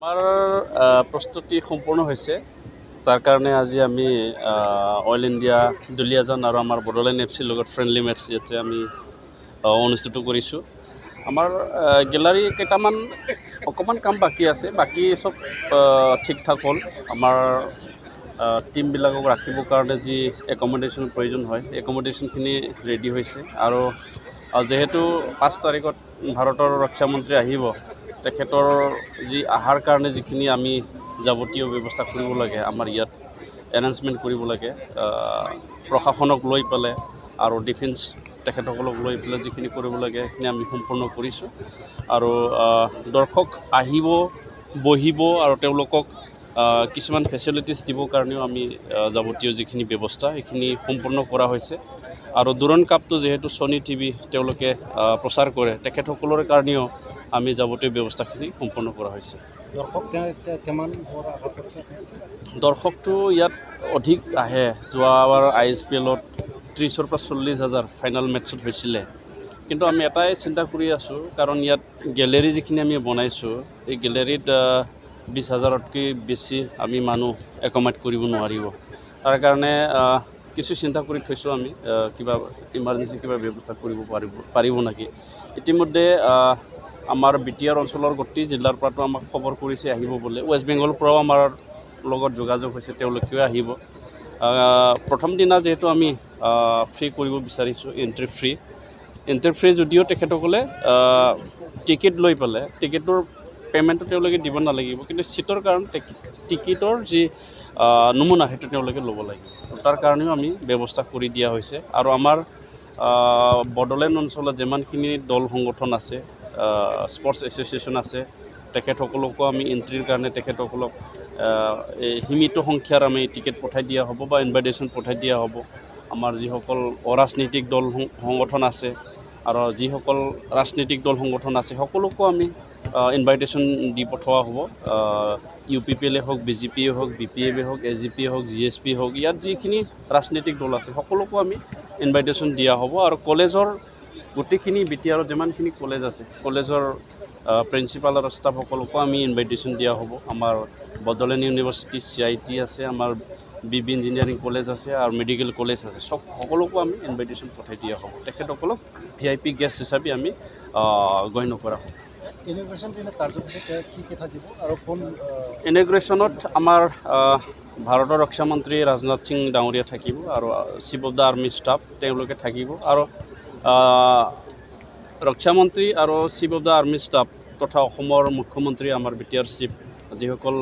আমাৰ প্ৰস্তুতি সম্পূৰ্ণ হৈছে তাৰ কাৰণে আজি আমি অল ইণ্ডিয়া দুলিয়াজান আৰু আমাৰ বড়োলেণ্ড এফচিৰ লগত ফ্ৰেণ্ডলি মেটচ ইয়াতে আমি অনুষ্ঠিত কৰিছোঁ। আমাৰ গেলাৰী কেইটামান অকণমান কাম বাকী আছে, বাকী চব ঠিক ঠাক হ'ল। আমাৰ টিমবিলাকক ৰাখিবৰ কাৰণে যি একমডেশ্যনৰ প্ৰয়োজন হয় একমডেশ্যনখিনি ৰেডি হৈছে। আৰু যিহেতু 5 তাৰিখত ভাৰতৰ ৰক্ষামন্ত্ৰী আহিব, তেখেতৰ যি আহাৰ কাৰণে যিখিনি আমি যাৱতীয় ব্যৱস্থা কৰিব লাগে, আমাৰ ইয়াত এনাউন্সমেণ্ট কৰিব লাগে, প্ৰশাসনক লৈ পেলাই আৰু ডিফেন্স তেখেতসকলক লৈ পেলাই যিখিনি কৰিব লাগে সেইখিনি আমি সম্পূৰ্ণ কৰিছোঁ। আৰু দৰ্শক আহিব, বহিব আৰু তেওঁলোকক কিছুমান ফেচিলিটিছ দিবৰ কাৰণেও আমি যাৱতীয় যিখিনি ব্যৱস্থা সেইখিনি সম্পূৰ্ণ কৰা হৈছে। আৰু দুৰণ্ড কাপটো যিহেতু ছনী টিভি তেওঁলোকে প্ৰচাৰ কৰে, তেখেতসকলৰ কাৰণেও আমি যাৱতীয় ব্যৱস্থাখিনি সম্পূৰ্ণ কৰা হৈছে। দৰ্শকটো ইয়াত অধিক আহে। যোৱাবাৰ ISPLত 30,000 পৰা 40,000 ফাইনেল মেটছত হৈছিলে। কিন্তু আমি এটাই চিন্তা কৰি আছোঁ, কাৰণ ইয়াত গেলেৰী যিখিনি আমি বনাইছোঁ এই গেলেৰীত 20,000তকৈ বেছি আমি মানুহ একমড কৰিব নোৱাৰিব। তাৰ কাৰণে কিছু চিন্তা কৰি থৈছোঁ আমি, কিবা ইমাৰ্জেঞ্চি কিবা ব্যৱস্থা কৰিব পাৰিব নেকি। ইতিমধ্যে আমাৰ BTR অঞ্চলৰ গোটেই জিলাৰ পৰাতো আমাক খবৰ কৰিছে আহিব বোলে। ৱেষ্ট বেংগলৰ পৰাও আমাৰ লগত যোগাযোগ হৈছে, তেওঁলোকেও আহিব। প্ৰথম দিনা যিহেতু আমি ফ্ৰী কৰিব বিচাৰিছোঁ, এণ্ট্ৰি ফ্ৰী যদিও তেখেতসকলে টিকেট লৈ পেলাই টিকেটৰ পে'মেণ্টটো তেওঁলোকে দিব নালাগিব, কিন্তু ছিটৰ কাৰণে টিকেটৰ যি নমুনা সেইটো তেওঁলোকে ল'ব লাগিব। তাৰ কাৰণেও আমি ব্যৱস্থা কৰি দিয়া হৈছে। আৰু আমাৰ বড়োলেণ্ড অঞ্চলত যিমানখিনি দল সংগঠন আছে, স্পৰ্টছ এছ'চিয়েশ্যন আছে, তেখেতসকলকো আমি এণ্ট্ৰিৰ কাৰণে তেখেতসকলক এই সীমিত সংখ্যাৰ আমি টিকেট পঠাই দিয়া হ'ব বা ইনভাইটেশ্যন পঠাই দিয়া হ'ব। আমাৰ যিসকল অৰাজনৈতিক দল সংগঠন আছে আৰু যিসকল ৰাজনৈতিক দল সংগঠন আছে সকলোকো আমি ইনভাইটেশ্যন দি পঠোৱা হ'ব। UPPLয়ে হওক, BJPয়ে হওক, BPF হওক, SGPয়ে হওক, GSP হওক, ইয়াত যিখিনি ৰাজনৈতিক দল আছে সকলোকো আমি ইনভাইটেশ্যন দিয়া হ'ব। আৰু কলেজৰ গোটেইখিনি BTRত যিমানখিনি কলেজ আছে, কলেজৰ প্ৰিন্সিপাল আৰু ষ্টাফসকলকো আমি ইনভাইটেশ্যন দিয়া হ'ব। আমাৰ বড়োলেণ্ড ইউনিভাৰ্চিটি CIT আছে, আমাৰ BB ইঞ্জিনিয়াৰিং কলেজ আছে আৰু মেডিকেল কলেজ আছে, সকলোকো আমি ইনভাইটেশ্যন পঠাই দিয়া হ'ব। তেখেতসকলক VIP গেষ্ট হিচাপে আমি গণ্য কৰা হ'ব। ইনগ্ৰেশ্যনত আমাৰ ভাৰতৰ ৰক্ষামন্ত্ৰী ৰাজনাথ সিং ডাঙৰীয়া থাকিব আৰু chief of the army staff তেওঁলোকে থাকিব। আৰু ৰক্ষামন্ত্ৰী আৰু chief of the army staff তথা অসমৰ মুখ্যমন্ত্ৰী আমাৰ BTR চিফ যিসকল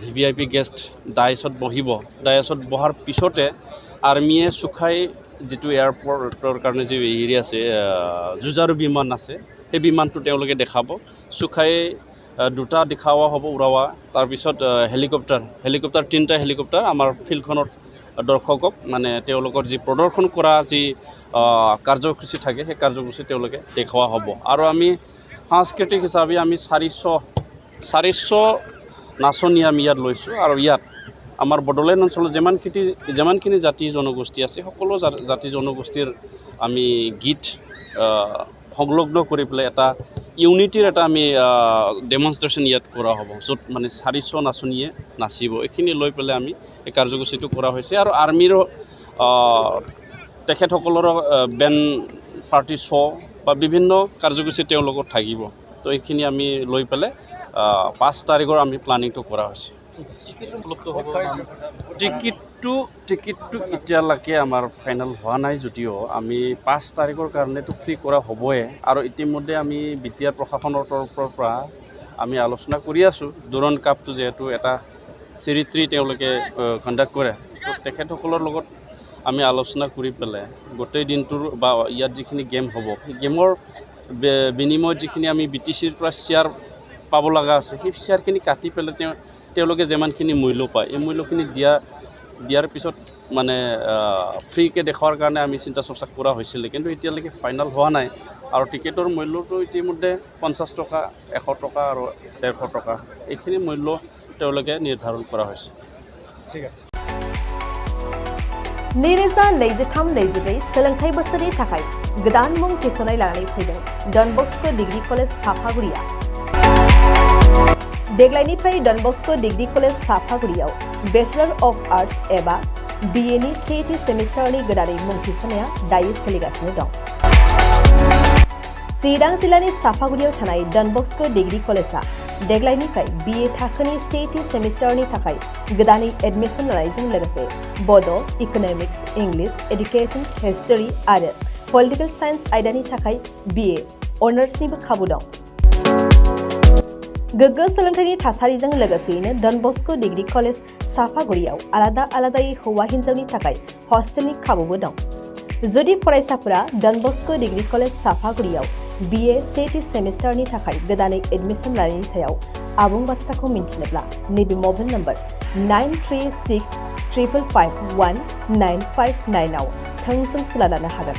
VVIP গেষ্ট ডাইছত বহিব, ডাইছত বহাৰ পিছতে আৰ্মিয়ে চুখাই যিটো এয়াৰপৰ্টৰ কাৰণে যি হেৰি আছে, যুঁজাৰু বিমান আছে, সেই বিমানটো তেওঁলোকে দেখাব। চুখাই 2টা দেখুওৱা হ'ব উৰাৱা। তাৰপিছত হেলিকপ্টাৰ 3টা হেলিকপ্টাৰ আমাৰ ফিল্ডখনত দৰ্শকক মানে তেওঁলোকৰ যি প্ৰদৰ্শন কৰা যি কাৰ্যসূচী থাকে সেই কাৰ্যসূচী তেওঁলোকে দেখুওৱা হ'ব। আৰু আমি সাংস্কৃতিক হিচাপে আমি 400 নাচনি আমি ইয়াত লৈছোঁ। আৰু ইয়াত আমাৰ বড়োলেণ্ড অঞ্চলত যিমানখিনি জাতি জনগোষ্ঠী আছে সকলো জাতি জনগোষ্ঠীৰ আমি গীত সংলগ্ন কৰি পেলাই এটা ইউনিটিৰ এটা আমি ডেমনষ্ট্ৰেশ্যন ইয়াত কৰা হ'ব, য'ত মানে 400 নাচনীয়ে নাচিব। এইখিনি লৈ পেলাই আমি এই কাৰ্যসূচীটো কৰা হৈছে। আৰু আৰ্মিৰো তেখেতসকলৰো বেণ্ড পাৰ্টি শ্ব' বা বিভিন্ন কাৰ্যসূচী তেওঁলোকৰ থাকিব। তো এইখিনি আমি লৈ পেলাই 5 তাৰিখৰ আমি প্লানিংটো কৰা হৈছে। টিকেটটো এতিয়ালৈকে আমাৰ ফাইনেল হোৱা নাই, যদিও আমি 5 তাৰিখৰ কাৰণেতো ফ্ৰী কৰা হ'বই। আৰু ইতিমধ্যে আমি BTR প্ৰশাসনৰ তৰফৰ পৰা আমি আলোচনা কৰি আছোঁ। দুৰণ্ড কাপটো যিহেতু এটা চিৰিত্ৰী তেওঁলোকে কণ্ডাক্ট কৰে, তো তেখেতসকলৰ লগত আমি আলোচনা কৰি পেলাই গোটেই দিনটোৰ বা ইয়াত যিখিনি গেম হ'ব সেই গেমৰ বিনিময়ত যিখিনি আমি BTCৰ পৰা শ্বেয়াৰ পাব লগা আছে, সেই শ্বেয়াৰখিনি কাটি পেলাই তেওঁলোকে যিমানখিনি মূল্য পায় এই মূল্যখিনি দিয়াৰ পিছত মানে ফ্ৰীকৈ দেখুৱাৰ কাৰণে আমি চিন্তা চৰ্চা কৰা হৈছিলে। কিন্তু এতিয়ালৈকে ফাইনেল হোৱা নাই। আৰু টিকেটৰ মূল্যটো ইতিমধ্যে 50 টকা, 100 টকা আৰু 150 টকা এইখিনি মূল্য তেওঁলোকে নিৰ্ধাৰণ কৰা হৈছে। ঠিক আছে। नैरोजा 23-24 सोलोंथाइ बोसोरनि थाखाय गोदान मुं थिसननाय लानानै फैदों डन बस्क' डिग्री कलेज साफागुरिया। देग्लायनिफ्राय डन बस्क' डिग्री कलेज साफागुरियाव बेचलर अफ आर्ट्स एबा BA नि सेथि सेमिस्टारनि गोदानै मुं थिसननाया दायो सोलिगासिनो दं। चिरां जिल्लानि साफागुरियाव थानाय डन बस्क' डिग्री कलेजआ देग्लायनिफ्राय BA थाखोनि सेथि सेमिस्टारनि थाखाय गोदानै एडमिशन लानायजों लोगोसे बड', इक'नमिक्स, इंलिश, एडुकेशन, हिस्टरी आरो पलिटिकल साइन्स आयदानि थाखाय BA अनार्सनिबो खाबु दं। गोग्गो सोलोंथाइनि थासारिजों लोगोसेयैनो डन बस्क' डिग्री कलेज साफागुरियाव आलादा आलादायै हौवा हिन्जावनि थाखाय हस्टेलनि खाबुबो दं। जुदि फरायसाफोरा done Bosco' degree college साफागुरियाव BA सेथि सेमिस्टारनि थाखाय गोदानै एडमिशन लानायनि सायाव आबुं बाथ्राखौ मिन्थिनोब्ला नैबे मबाइल नम्बर 9365551959 आव थोंजों सुला लानो हागोन।